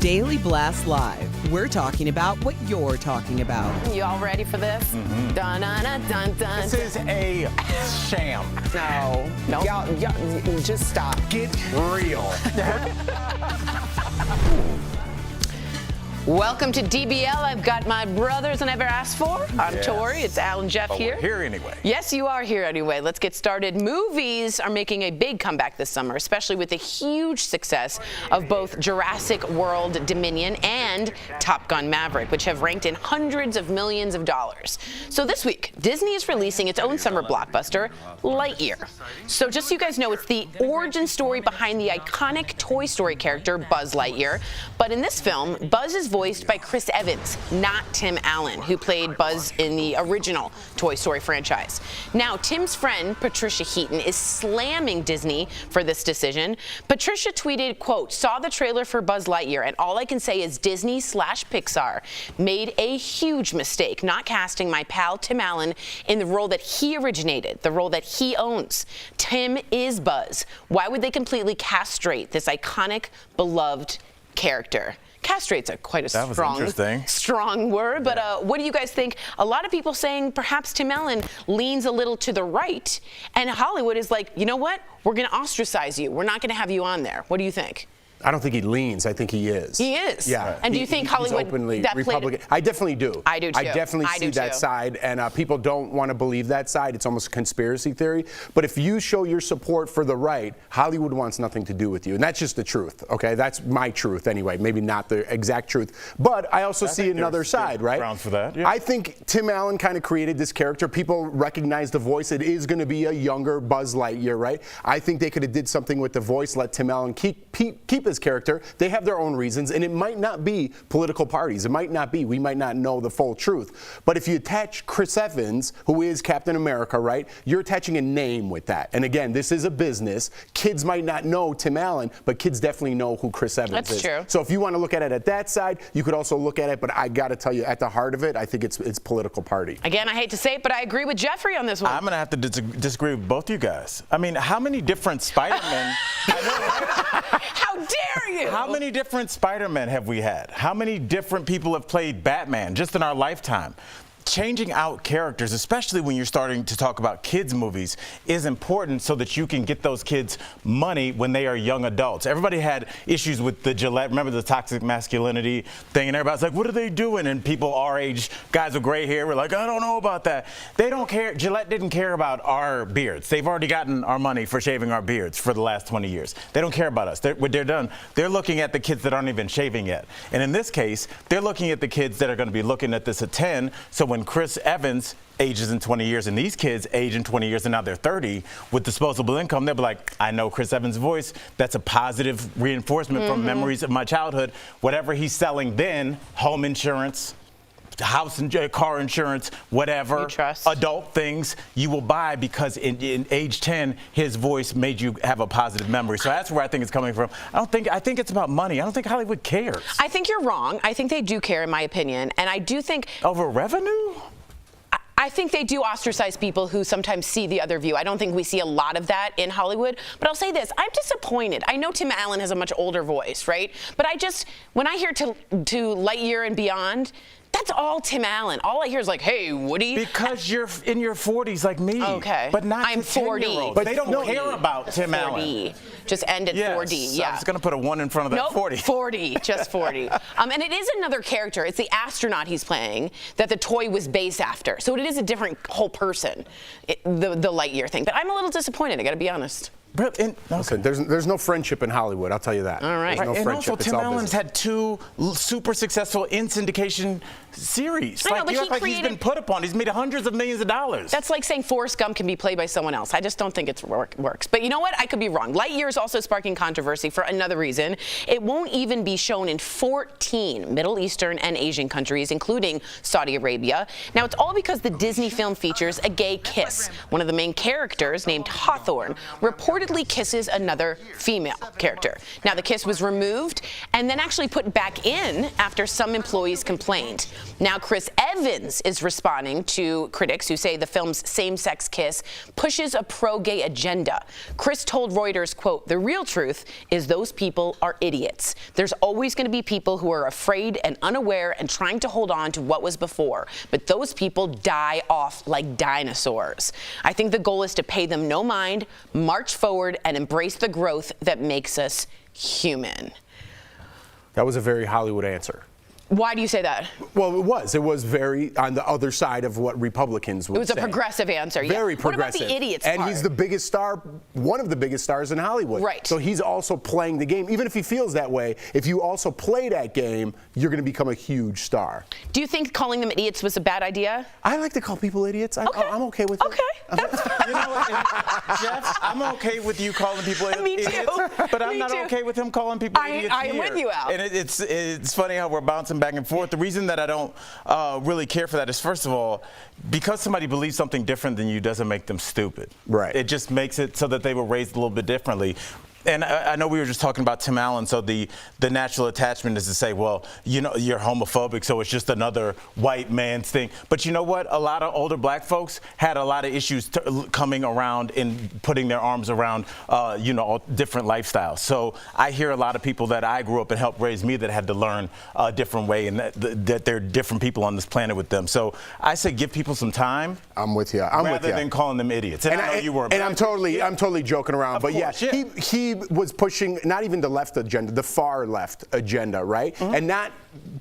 Daily Blast Live. We're talking about what you're talking about. You all ready for this? Mm-hmm. Dun, dun, dun, dun, dun. This is a sham. No. Y'all, just stop. Get real. Welcome to DBL. I've got my brothers I never asked for. I'm Yes. Tori. It's Al and Jeff But here. we're here anyway. Yes, you are here anyway. Let's get started. Movies are making a big comeback this summer, especially with the huge success of both Jurassic World Dominion and Top Gun Maverick, which have ranked in hundreds of millions of dollars. So this week, Disney is releasing its own summer blockbuster, Lightyear. So just so you guys know, it's the origin story behind the iconic Toy Story character, Buzz Lightyear. But in this film, Buzz is voiced by Chris Evans, not Tim Allen, who played Buzz in the original Toy Story franchise. Now, Tim's friend, Patricia Heaton, is slamming Disney for this decision. Patricia tweeted, quote, "Saw the trailer for Buzz Lightyear, and all I can say is Disney/Pixar made a huge mistake not casting my pal Tim Allen in the role that he originated, the role that he owns. Tim is Buzz. Why would they completely castrate this iconic, beloved character?" Castrate's quite a strong word, but what do you guys think? A lot of people saying perhaps Tim Allen leans a little to the right, and Hollywood is like, you know what? We're going to ostracize you. We're not going to have you on there. What do you think? I don't think he leans. I think he is. He is? Yeah. And do you think Hollywood... He's openly that Republican. I definitely do. I do, too. I definitely see that side, and people don't want to believe that side. It's almost a conspiracy theory. But if you show your support for the right, Hollywood wants nothing to do with you. And that's just the truth, okay? That's my truth anyway. Maybe not the exact truth. But I also see another side, right? Grounds for that. Yeah. I think Tim Allen kind of created this character. People recognize the voice. It is going to be a younger Buzz Lightyear, right? I think they could have did something with the voice, let Tim Allen keep his character. They have their own reasons, and it might not be political parties. It might not be. We might not know the full truth. But if you attach Chris Evans, who is Captain America, right, you're attaching a name with that. And again, this is a business. Kids might not know Tim Allen, but kids definitely know who Chris Evans is. That's true. So if you want to look at it at that side, you could also look at it, but I got to tell you, at the heart of it, I think it's political party. Again, I hate to say it, but I agree with Jeffrey on this one. I'm going to have to disagree with both you guys. I mean, how many different Spider-Men... How dare you? How many different Spider-Men have we had? How many different people have played Batman just in our lifetime? Changing out characters, especially when you're starting to talk about kids' movies, is important so that you can get those kids money when they are young adults. Everybody had issues with the Gillette, remember the toxic masculinity thing, and everybody's like, what are they doing? And people our age, guys with gray hair, were like, I don't know about that. They don't care. Gillette didn't care about our beards. They've already gotten our money for shaving our beards for the last 20 years. They don't care about us. When they're done, they're looking at the kids that aren't even shaving yet. And in this case, they're looking at the kids that are going to be looking at this at 10, so when Chris Evans ages in 20 years and these kids age in 20 years and now they're 30 with disposable income, they'll be like, I know Chris Evans' voice. That's a positive reinforcement from memories of my childhood. Whatever he's selling then, home insurance, house and car insurance, whatever, adult things, you will buy because in age 10, his voice made you have a positive memory. So that's where I think it's coming from. I think it's about money. I don't think Hollywood cares. I think you're wrong. I think they do care, in my opinion. And I do think... Over revenue? I think they do ostracize people who sometimes see the other view. I don't think we see a lot of that in Hollywood. But I'll say this, I'm disappointed. I know Tim Allen has a much older voice, right? But when I hear to Lightyear and Beyond, that's all Tim Allen. All I hear is like, hey, Woody. Because you're in your 40s like me. Okay. But not I'm 40. But they don't care about Tim 40. Allen. Just end at 40. Yeah. I was going to put a 1 in front of that. Nope, 40. 40. Just 40. And it is another character. It's the astronaut he's playing that the toy was based after. So it is a different whole person, the Lightyear thing. But I'm a little disappointed, I got to be honest. Listen, there's no friendship in Hollywood, I'll tell you that. All right. There's no and friendship. Also, Tim Allen's had 2 super successful in syndication series. I know, but you act like he's been put upon. He's made hundreds of millions of dollars. That's like saying Forrest Gump can be played by someone else. I just don't think it works. But you know what? I could be wrong. Lightyear is also sparking controversy for another reason. It won't even be shown in 14 Middle Eastern and Asian countries, including Saudi Arabia. Now, it's all because the Disney film features a gay kiss. One of the main characters, named Hawthorne, reportedly reportedly kisses another female character. Now, the kiss was removed and then actually put back in after some employees complained. Now, Chris Evans is responding to critics who say the film's same-sex kiss pushes a pro-gay agenda. Chris told Reuters, quote, "The real truth is those people are idiots. There's always going to be people who are afraid and unaware and trying to hold on to what was before. But those people die off like dinosaurs. I think the goal is to pay them no mind, march forward, and embrace the growth that makes us human." That was a very Hollywood answer. Why do you say that? Well, it was very on the other side of what Republicans would say. It was a progressive answer. Very yeah. progressive. What about the idiots And part? he's the biggest star, one of the biggest stars in Hollywood. Right. So he's also playing the game. Even if he feels that way, if you also play that game, you're going to become a huge star. Do you think calling them idiots was a bad idea? I like to call people idiots. I'm okay with it. Okay. That's You know what, Jeff, I'm okay with you calling people Me too. idiots, but I'm Me not too. okay with him calling people idiots I am here. with you, Al. And it's funny how we're bouncing back and forth. The reason that I don't really care for that is, first of all, because somebody believes something different than you doesn't make them stupid. Right. It just makes it so that they were raised a little bit differently. And I know we were just talking about Tim Allen, so the natural attachment is to say, well, you know, you're homophobic, so it's just another white man's thing. But you know what? A lot of older black folks had a lot of issues coming around and putting their arms around, you know, all different lifestyles. So I hear a lot of people that I grew up and helped raise me that had to learn a different way, and that there are different people on this planet with them. So I say give people some time. I'm with you. Rather than calling them idiots. And I know you weren't. And I'm totally joking around. Of But course, yeah, he was pushing not even the left agenda, the far left agenda, right? Mm-hmm. And not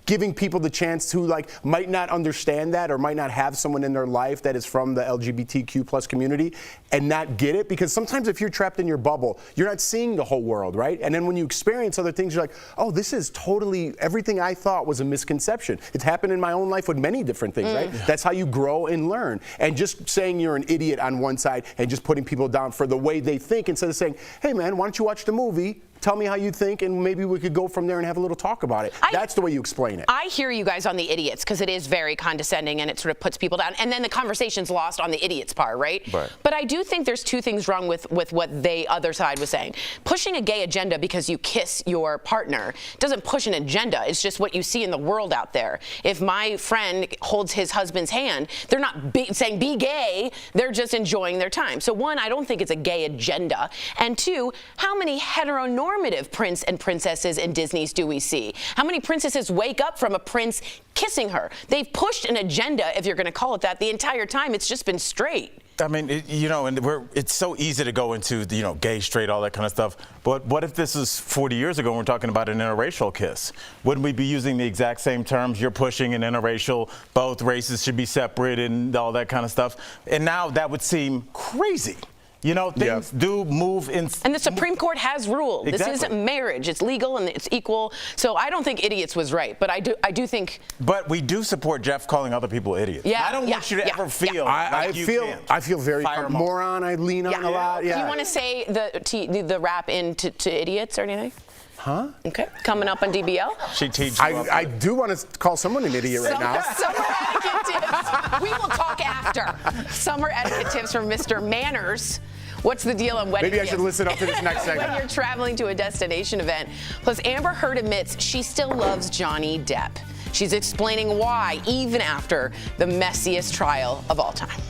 giving people the chance to might not understand that or might not have someone in their life that is from the LGBTQ plus community and not get it, because sometimes if you're trapped in your bubble, you're not seeing the whole world, right? And then when you experience other things, you're like, oh, this is totally everything I thought was a misconception. It's happened in my own life with many different things, right? That's how you grow and learn. And just saying you're an idiot on one side and just putting people down for the way they think instead of saying, hey man, why don't you watch the movie? Tell me how you think, and maybe we could go from there and have a little talk about it. That's the way you explain it. I hear you guys on the idiots, because it is very condescending and it sort of puts people down. And then the conversation's lost on the idiots part, right? But I do think there's two things wrong with what the other side was saying. Pushing a gay agenda because you kiss your partner doesn't push an agenda. It's just what you see in the world out there. If my friend holds his husband's hand, they're not saying be gay, they're just enjoying their time. So one, I don't think it's a gay agenda. And two, how many heteronormative prince and princesses in Disney's do we see? How many princesses wake up from a prince kissing her? They've pushed an agenda, if you're going to call it that, the entire time. It's just been straight. I mean, you know, and it's so easy to go into, you know, gay, straight, all that kind of stuff. But what if this is 40 years ago and we're talking about an interracial kiss? Wouldn't we be using the exact same terms? You're pushing an interracial, both races should be separate and all that kind of stuff. And now that would seem crazy. You know, things do move in. And the Supreme Court has ruled. Exactly. This is marriage. It's legal and it's equal. So I don't think idiots was right, but I do think. But we do support Jeff calling other people idiots. Yeah, I don't want you to ever feel like you can't. I feel very Fire 'em up. moron. I lean on a lot. Yeah. Do you want to say the rap into idiots or anything? Huh? Okay. Coming up on DBL. She teaches you. I do want to call someone an idiot right now. Summer etiquette tips. We will talk after. Summer etiquette tips from Mr. Manners. What's the deal on wedding Maybe I should gifts? listen up to this next segment. When you're traveling to a destination event. Plus, Amber Heard admits she still loves Johnny Depp. She's explaining why, even after the messiest trial of all time.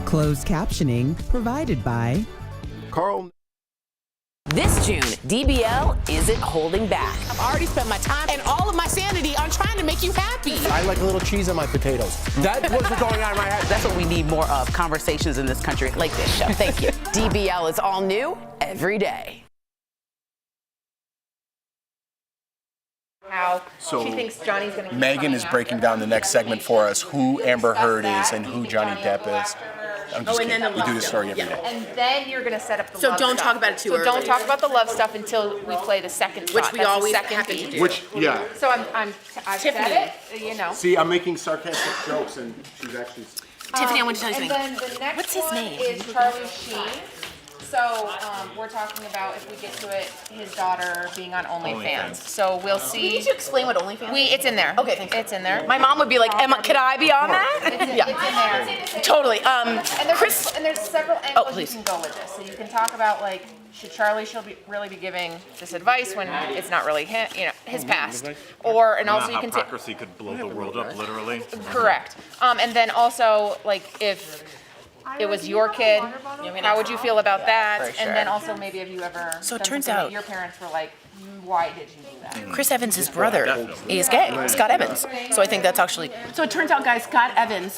Closed captioning provided by Carl. This June, DBL isn't holding back. I've already spent my time and all of my sanity on trying to make you happy. I like a little cheese on my potatoes. That was what's going on in my head. That's what we need more of, conversations in this country. Like this show. Thank you. DBL is all new every day. How she thinks Johnny's going to. Megan is breaking down the next segment for us, who Amber Heard is and who Johnny Depp is. I'm just kidding. We do this story every day. And then you're going to set up the So love don't stuff. talk about it too So don't early. talk about the love stuff until we play the second Which shot. we That's the always second happen beat. to do. Which, yeah. So I've Tiffany. said it, you know. See, I'm making sarcastic jokes and she's actually. Tiffany, I want to tell you And something. then the next What's his one name? is Charlie Sheen. So we're talking about, if we get to it, his daughter being on OnlyFans. So we'll see. You need to explain what OnlyFans is. It's in there. Okay, thanks. It's in there. My mom would be like, could I be on that? It's in there. Totally. And there's several angles you please. can go with this. So you can talk about, like, should Charlie really be giving this advice when it's not really him, his past, and also you can take. Hypocrisy could blow the world up, literally. Correct. And then also, like, if it was your kid, how would you feel about that? For sure. And then also, maybe have you ever So it done turns something that out- your parents were like, why did you do that? Chris Evans' brother is gay, Scott Evans. So I think that's actually. So it turns out, guys,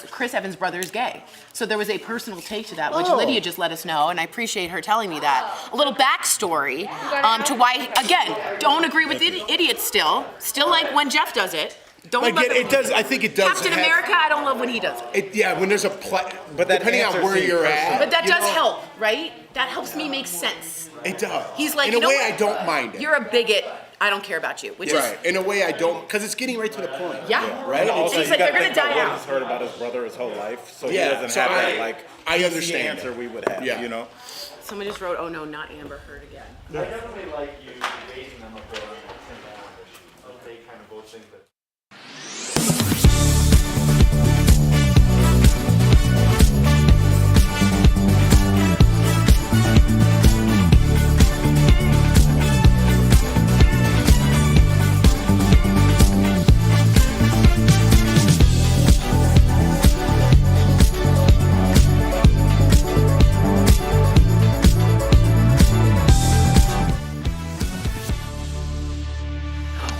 Chris Evans' brother is gay. So there was a personal take to that, which Lydia just let us know, and I appreciate her telling me that. A little backstory to why, again, don't agree with idiots still. Still like when Jeff does it. Don't Like love it does. I think it does. Captain America, I don't love when he does it. When there's a but depending on where you're at. But that does help, right? That helps me make sense. It does. He's like, in you a know way, what? I don't mind it. You're a bigot. I don't care about you, which Right. In a way, I don't, because it's getting right to the point. Yeah. Right. And also, He's you like, gotta they're gonna think about die what out. he's heard about his brother his whole life, so Yeah, he doesn't so have I- that like I easy understand answer it. we would have. Yeah. You know. Someone just wrote, "Oh no, not Amber Heard again." I definitely like you raising them up there on the Tim Allen. They kind of both think that.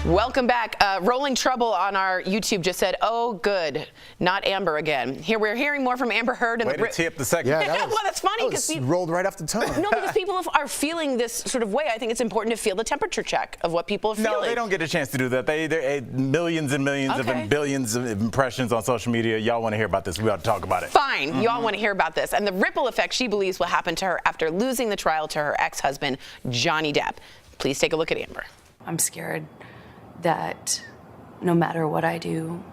Welcome back. Rolling Trouble on our YouTube just said, "Oh, good, not Amber again." Here we're hearing more from Amber Heard and Way to tee up the second. Yeah, that was, well, that's funny that because was rolled right off the tongue. no, because people are feeling this sort of way. I think it's important to feel the temperature check of what people are feeling. No, they don't get a chance to do that. They millions and millions Okay. of billions of impressions on social media. Y'all want to hear about this? We ought to talk about it. Fine, you all want to hear about this. And the ripple effect she believes will happen to her after losing the trial to her ex-husband, Johnny Depp. Please take a look at Amber. I'm scared that no matter what I do,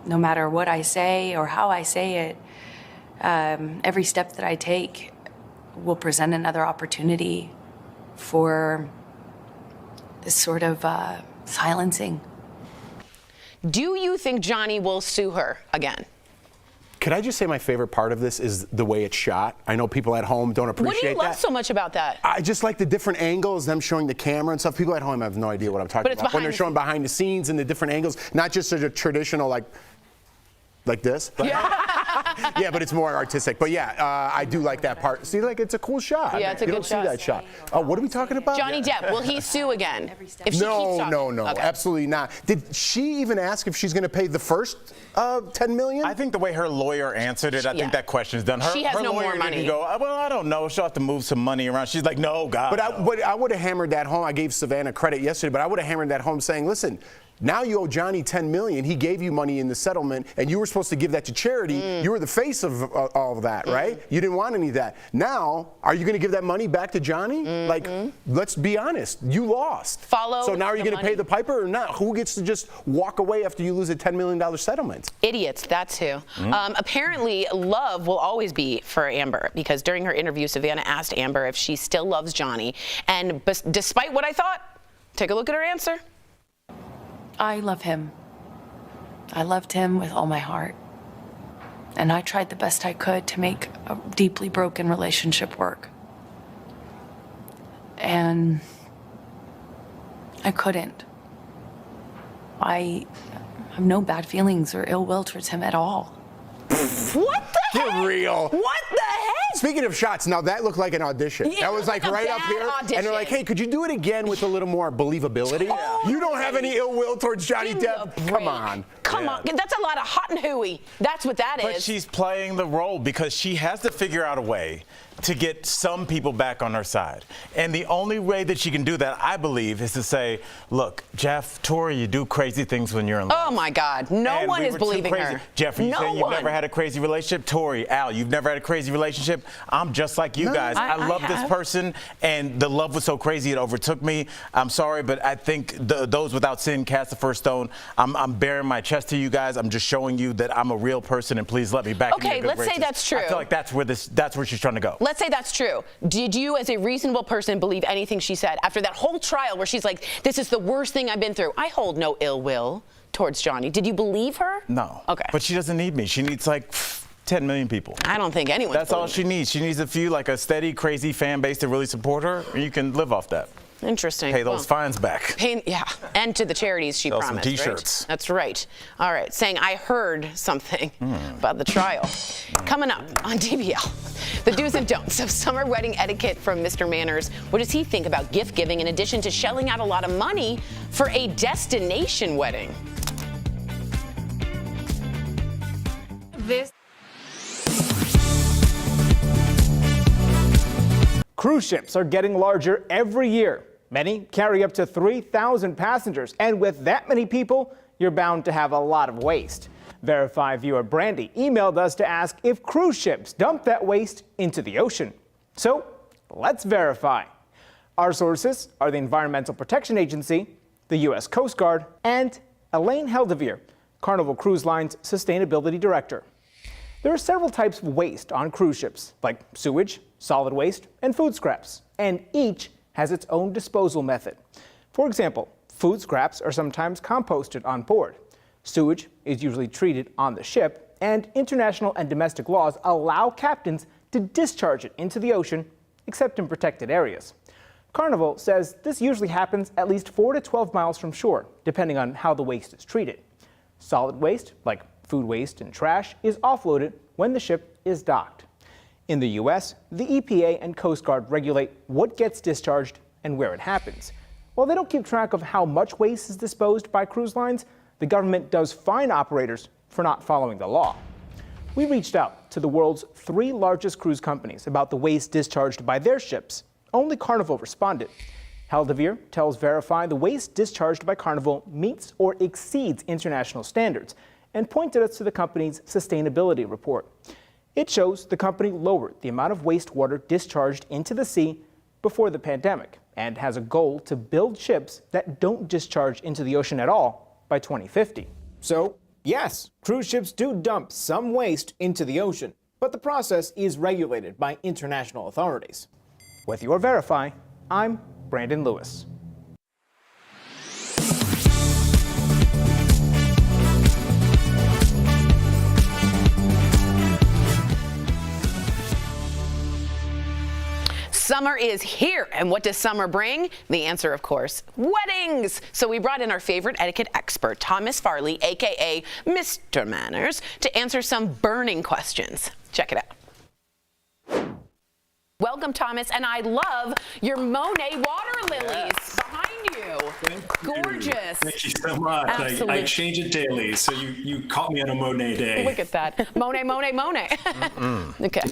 no matter what I say or how I say it, every step that I take will present another opportunity for this sort of silencing. Do you think Johnny will sue her again? Could I just say my favorite part of this is the way it's shot? I know people at home don't appreciate What do you love that. so much about that? I just like the different angles, them showing the camera and stuff. People at home have no idea what I'm talking But it's about. When behind they're the showing behind the scenes and the different angles, not just a traditional like this. But yeah, but it's more artistic. But yeah, I do like that part. See, like it's a cool shot. Yeah, it's a you good don't shot. see that shot. Oh, what are we talking about? Johnny Depp, will he sue again? If she keeps No, talking? no, Okay. absolutely not. Did she even ask if she's going to pay the first $10 million? I think the way her lawyer answered it, I Yeah. think that question's done. She has her no lawyer more money. Didn't go, well, I don't know. She'll have to move some money around. She's like, no, God. But I would have hammered that home. I gave Savannah credit yesterday, but I would have hammered that home saying, listen, now you owe Johnny $10 million. He gave you money in the settlement, and you were supposed to give that to charity. You were the face of all of that, right? You didn't want any of that. Now, are you going to give that money back to Johnny? Like, let's be honest. You lost. Follow So now are you the going to pay money. the piper or not? Who gets to just walk away after you lose a $10 million settlement? Idiots, that's who. Apparently, love will always be for Amber because during her interview, Savannah asked Amber if she still loves Johnny. And despite what I thought, take a look at her answer. I love him. I loved him with all my heart. And I tried the best I could to make a deeply broken relationship work. And I couldn't. I have no bad feelings or ill will towards him at all. What the Get real. What the heck? Speaking of shots, now that looked like an audition. Yeah, that it was looked like like a right up bad here. audition. And they're like, hey, could you do it again with a little more believability? You don't have any ill will towards Johnny Give me a Depp? break. Come on. Come on. That's a lot of hot and hooey. That's what that is. But she's playing the role because she has to figure out a way to get some people back on her side. And the only way that she can do that, I believe, is to say, look, Jeff, Tori, you do crazy things when you're in love. Oh, my God. No And one we is were too believing crazy. her. Jeffrey, you no saying you've one. never had a crazy relationship? Tori, Al, you've never had a crazy relationship? I'm just like you guys. I love this have. person, and the love was so crazy it overtook me. I'm sorry, but I think those without sin cast the first stone. I'm bearing my chest chest to you guys. I'm just showing you that I'm a real person, and please let me back. Okay, let's say that's true. I feel like that's where she's trying to go. Let's say that's true. Did you, as a reasonable person, believe anything she said after that whole trial where she's like, this is the worst thing I've been through? I hold no ill will towards Johnny. Did you believe her? No. Okay. But she doesn't need me. She needs like 10 million people. I don't think anyone. That's all she needs. She needs a few, like a steady, crazy fan base to really support her, and you can live off that. Interesting. Pay those fines back. Yeah, and to the charities she promised. Some T-shirts. Right? That's right. All right, saying I heard something about the trial. Coming up on DBL, the do's and don'ts of summer wedding etiquette from Mr. Manners. What does he think about gift giving in addition to shelling out a lot of money for a destination wedding? Cruise ships are getting larger every year. Many carry up to 3,000 passengers, and with that many people, you're bound to have a lot of waste. Verify viewer Brandy emailed us to ask if cruise ships dump that waste into the ocean. So let's verify. Our sources are the Environmental Protection Agency, the U.S. Coast Guard, and Elaine Heldevier, Carnival Cruise Line's Sustainability Director. There are several types of waste on cruise ships, like sewage, solid waste, and food scraps, and each has its own disposal method. For example, food scraps are sometimes composted on board. Sewage is usually treated on the ship, and international and domestic laws allow captains to discharge it into the ocean, except in protected areas. Carnival says this usually happens at least 4 to 12 miles from shore, depending on how the waste is treated. Solid waste, like food waste and trash, is offloaded when the ship is docked. In the U.S., the EPA and Coast Guard regulate what gets discharged and where it happens. While they don't keep track of how much waste is disposed by cruise lines, the government does fine operators for not following the law. We reached out to the world's 3 largest cruise companies about the waste discharged by their ships. Only Carnival responded. Heldevier tells Verify the waste discharged by Carnival meets or exceeds international standards, and pointed us to the company's sustainability report. It shows the company lowered the amount of wastewater discharged into the sea before the pandemic and has a goal to build ships that don't discharge into the ocean at all by 2050. So, yes, cruise ships do dump some waste into the ocean, but the process is regulated by international authorities. With your Verify, I'm Brandon Lewis. Summer is here, and what does summer bring? The answer, of course, weddings. So we brought in our favorite etiquette expert, Thomas Farley, aka Mr. Manners, to answer some burning questions. Check it out. Welcome, Thomas, and I love your Monet water lilies behind you. Gorgeous. Thank you so much. I change it daily, so you caught me on a Monet day. Look at that. Monet, Monet, Monet. Okay.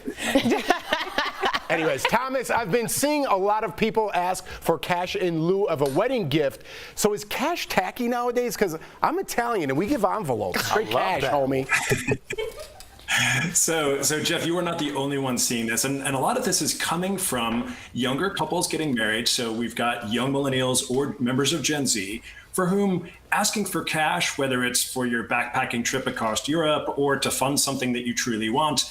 Anyways, Thomas, I've been seeing a lot of people ask for cash in lieu of a wedding gift. So is cash tacky nowadays? Because I'm Italian and we give envelopes. Straight cash, homie. So Jeff, you are not the only one seeing this, and a lot of this is coming from younger couples getting married. So we've got young millennials or members of Gen Z for whom asking for cash, whether it's for your backpacking trip across Europe or to fund something that you truly want,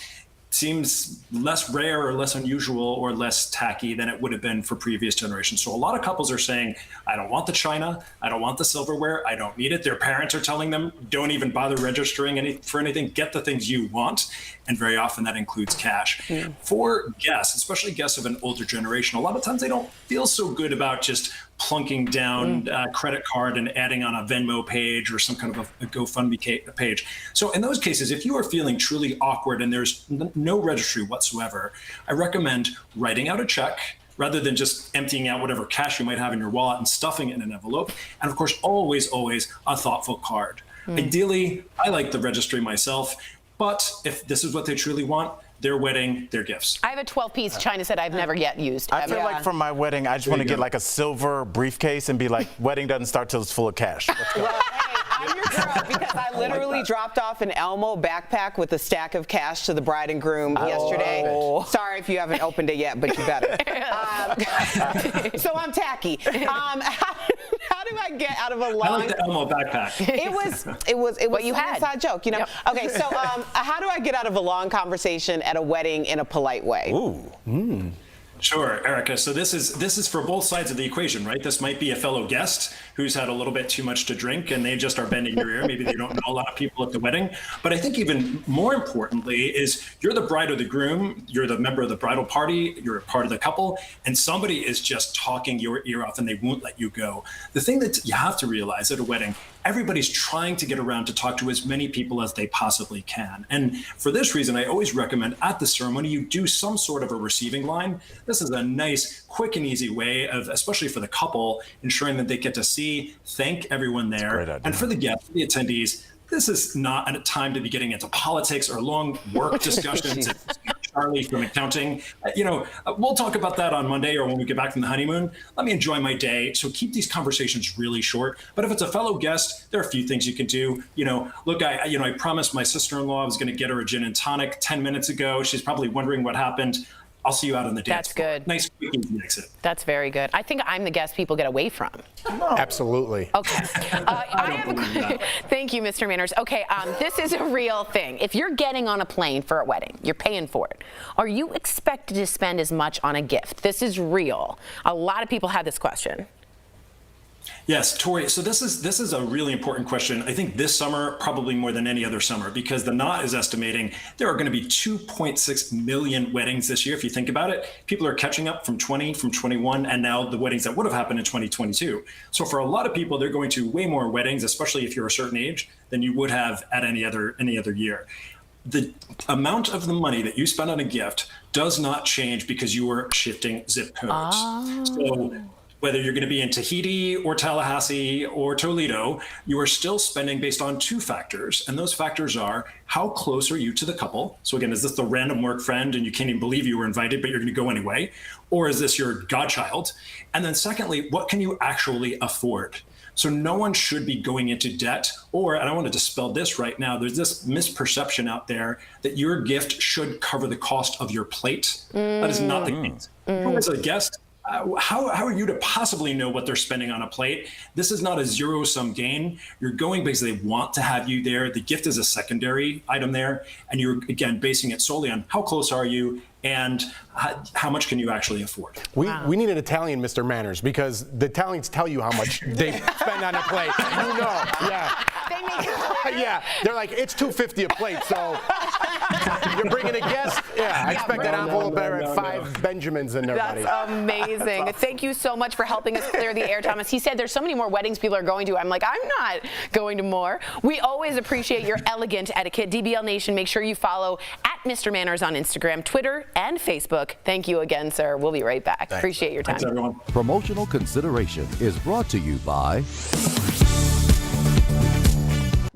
seems less rare or less unusual or less tacky than it would have been for previous generations. So a lot of couples are saying, I don't want the china, I don't want the silverware, I don't need it. Their parents are telling them, don't even bother registering for anything, get the things you want. And very often that includes cash. For guests, especially guests of an older generation, a lot of times they don't feel so good about just plunking down a credit card and adding on a Venmo page or some kind of a GoFundMe page. So in those cases, if you are feeling truly awkward and there's no registry whatsoever, I recommend writing out a check rather than just emptying out whatever cash you might have in your wallet and stuffing it in an envelope. And of course, always a thoughtful card. Ideally, I like the registry myself, but if this is what they truly want, their wedding, their gifts. I have a 12-piece china set I've never yet used. I feel like for my wedding, I just want to get like a silver briefcase and be like, wedding doesn't start till it's full of cash. Let's go. Well, hey, I'm your girl because I literally dropped off an Elmo backpack with a stack of cash to the bride and groom yesterday. Sorry if you haven't opened it yet, but you better. So I'm tacky. How how do I get out of a I long? like the Elmo backpack. It was What you an had. inside joke, you know. Yep. Okay, so how do I get out of a long conversation at a wedding in a polite way? Ooh. Sure, Erica. So this is for both sides of the equation, right? This might be a fellow guest who's had a little bit too much to drink and they just are bending your ear. Maybe they don't know a lot of people at the wedding. But I think even more importantly is you're the bride or the groom, you're the member of the bridal party, you're a part of the couple, and somebody is just talking your ear off and they won't let you go. The thing that you have to realize at a wedding, everybody's trying to get around to talk to as many people as they possibly can. And for this reason, I always recommend at the ceremony, you do some sort of a receiving line. This is a nice, quick and easy way of, especially for the couple, ensuring that they get to see, thank everyone there. And for the guests, the attendees, this is not a time to be getting into politics or long work discussions. Charlie from accounting. We'll talk about that on Monday or when we get back from the honeymoon. Let me enjoy my day. So keep these conversations really short. But if it's a fellow guest, there are a few things you can do. Look, I promised my sister-in-law I was going to get her a gin and tonic 10 minutes ago. She's probably wondering what happened. I'll see you out on the dance floor. That's good. Nice, quick, easy exit. That's very good. I think I'm the guest people get away from. Absolutely. Okay. Thank you, Mr. Manners. Okay, this is a real thing. If you're getting on a plane for a wedding, you're paying for it. Are you expected to spend as much on a gift? This is real. A lot of people have this question. Yes, Tori. So this is a really important question. I think this summer, probably more than any other summer, because the Knot is estimating there are going to be 2.6 million weddings this year. If you think about it, people are catching up from 20, from 21, and now the weddings that would have happened in 2022. So for a lot of people, they're going to way more weddings, especially if you're a certain age, than you would have at any other year. The amount of the money that you spend on a gift does not change because you are shifting zip codes. So whether you're going to be in Tahiti or Tallahassee or Toledo, you are still spending based on two factors. And those factors are, how close are you to the couple? So again, is this the random work friend and you can't even believe you were invited, but you're going to go anyway? Or is this your godchild? And then secondly, what can you actually afford? So no one should be going into debt, and I want to dispel this right now, there's this misperception out there that your gift should cover the cost of your plate. That is not the case. As a guest, how are you to possibly know what they're spending on a plate? This is not a zero-sum game. You're going because they want to have you there. The gift is a secondary item there. And you're, again, basing it solely on how close are you and how much can you actually afford. We need an Italian Mr. Manners because the Italians tell you how much they spend on a plate. Yeah. They make it Yeah, they're like, it's $2.50 a plate, so you're bringing a guest? Yeah, I expect that envelope better at 5 Benjamins in there, buddy. That's amazing. Thank you so much for helping us clear the air, Thomas. He said there's so many more weddings people are going to. I'm like, I'm not going to more. We always appreciate your elegant etiquette. DBL Nation, make sure you follow at Mr. Manners on Instagram, Twitter, and Facebook. Thank you again, sir. We'll be right back. Thanks. Appreciate your time. Thanks, everyone. Promotional consideration is brought to you by...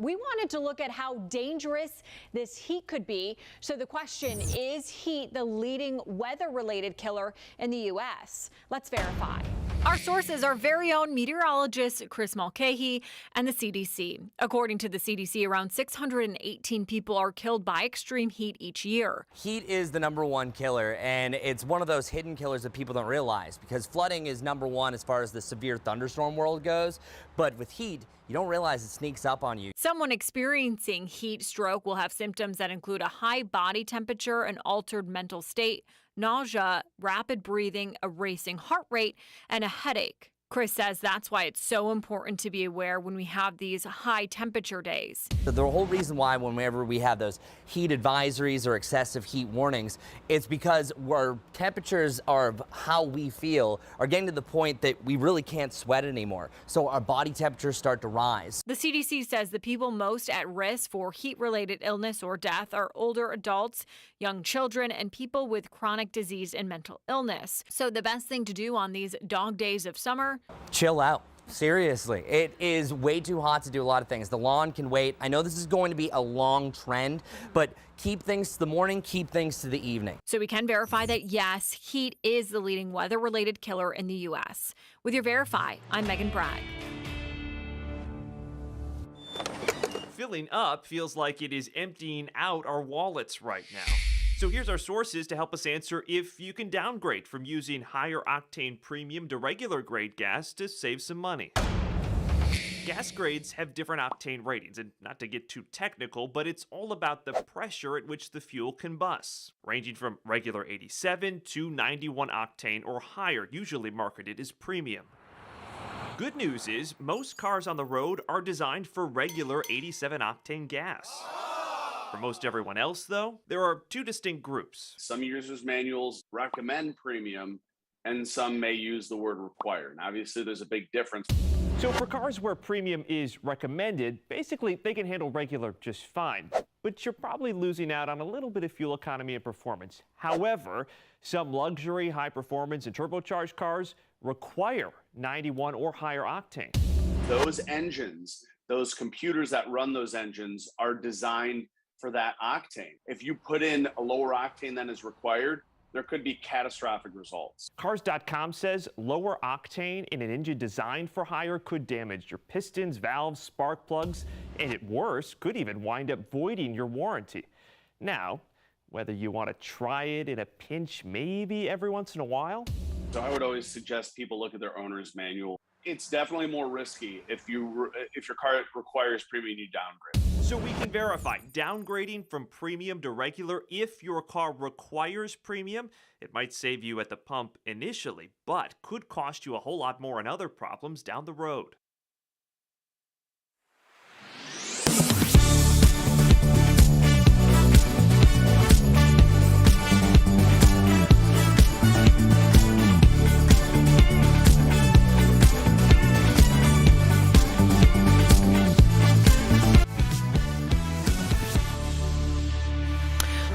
We wanted to look at how dangerous this heat could be. So the question, is heat the leading weather-related killer in the U.S.? Let's verify. Our sources are very own meteorologist Chris Mulcahy and the CDC. According to the CDC, around 618 people are killed by extreme heat each year. Heat is the #1 killer, and it's one of those hidden killers that people don't realize because flooding is #1 as far as the severe thunderstorm world goes. But with heat, you don't realize it sneaks up on you. Someone experiencing heat stroke will have symptoms that include a high body temperature, an altered mental state, nausea, rapid breathing, a racing heart rate, and a headache. Chris says that's why it's so important to be aware when we have these high temperature days. The whole reason why whenever we have those heat advisories or excessive heat warnings, it's because our temperatures of how we feel are getting to the point that we really can't sweat anymore. So our body temperatures start to rise. The CDC says the people most at risk for heat-related illness or death are older adults, young children, and people with chronic disease and mental illness. So the best thing to do on these dog days of summer? Chill out. Seriously, it is way too hot to do a lot of things. The lawn can wait. I know this is going to be a long trend, but keep things to the morning, keep things to the evening. So we can verify that, yes, heat is the leading weather-related killer in the U.S. With your Verify, I'm Megan Bragg. Filling up feels like it is emptying out our wallets right now. So here's our sources to help us answer if you can downgrade from using higher octane premium to regular grade gas to save some money. Gas grades have different octane ratings, and not to get too technical, but it's all about the pressure at which the fuel combusts, ranging from regular 87 to 91 octane or higher, usually marketed as premium. Good news is most cars on the road are designed for regular 87 octane gas. For most everyone else, though, there are two distinct groups. Some users' manuals recommend premium, and some may use the word require. And obviously, there's a big difference. So for cars where premium is recommended, basically they can handle regular just fine. But you're probably losing out on a little bit of fuel economy and performance. However, some luxury, high performance, and turbocharged cars require 91 or higher octane. Those engines, those computers that run those engines are designed for that octane. If you put in a lower octane than is required, there could be catastrophic results. Cars.com says lower octane in an engine designed for higher could damage your pistons, valves, spark plugs, and at worst, could even wind up voiding your warranty. Now, whether you want to try it in a pinch maybe every once in a while. So I would always suggest people look at their owner's manual. It's definitely more risky if your car requires premium, you downgrade. So we can verify downgrading from premium to regular. If your car requires premium, it might save you at the pump initially, but could cost you a whole lot more in other problems down the road.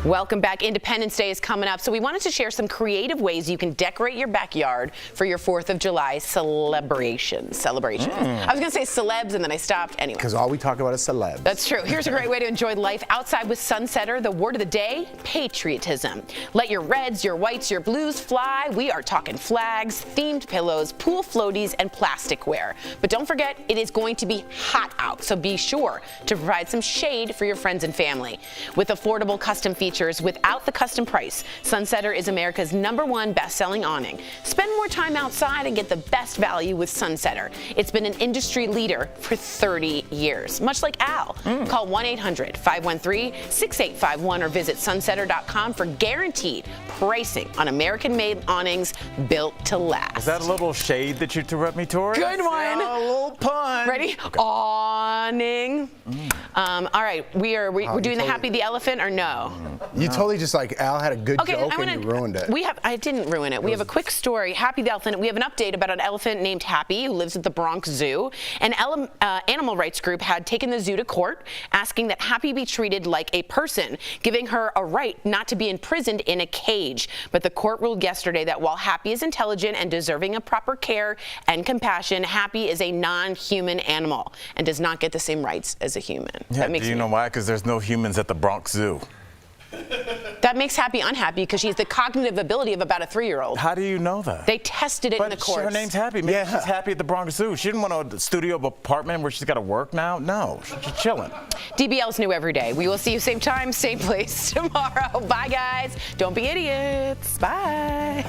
Welcome back. Independence Day is coming up, so we wanted to share some creative ways you can decorate your backyard for your 4th of July celebration. I was going to say celebs, and then I stopped anyway. Because all we talk about is celebs. That's true. Here's a great way to enjoy life outside with Sunsetter. The word of the day, patriotism. Let your reds, your whites, your blues fly. We are talking flags, themed pillows, pool floaties, and plasticware. But don't forget, it is going to be hot out, so be sure to provide some shade for your friends and family. With affordable custom features without the custom price, Sunsetter is America's #1 best-selling awning. Spend more time outside and get the best value with Sunsetter. It's been an industry leader for 30 years, much like Al. Call 1-800-513-6851 or visit sunsetter.com for guaranteed pricing on American-made awnings built to last. Is that a little shade that you threw at me, Tori? Good one. A little pun. Ready? Awning. All right, we're doing the Happy the Elephant or no? You totally just like Al had a good joke and you ruined it. I didn't ruin it. We have a quick story. Happy the Elephant. We have an update about an elephant named Happy who lives at the Bronx Zoo. An animal rights group had taken the zoo to court, asking that Happy be treated like a person, giving her a right not to be imprisoned in a cage. But the court ruled yesterday that while Happy is intelligent and deserving of proper care and compassion, Happy is a non-human animal and does not get the same rights as a human. Yeah, do you know why? Because there's no humans at the Bronx Zoo. That makes Happy unhappy because she has the cognitive ability of about a 3-year-old. How do you know that? They tested it in the courts. Her name's Happy. Maybe she's happy at the Bronx Zoo. She didn't want a studio apartment where she's got to work now. No, she's chilling. DBL's new every day. We will see you same time, same place tomorrow. Bye, guys. Don't be idiots. Bye.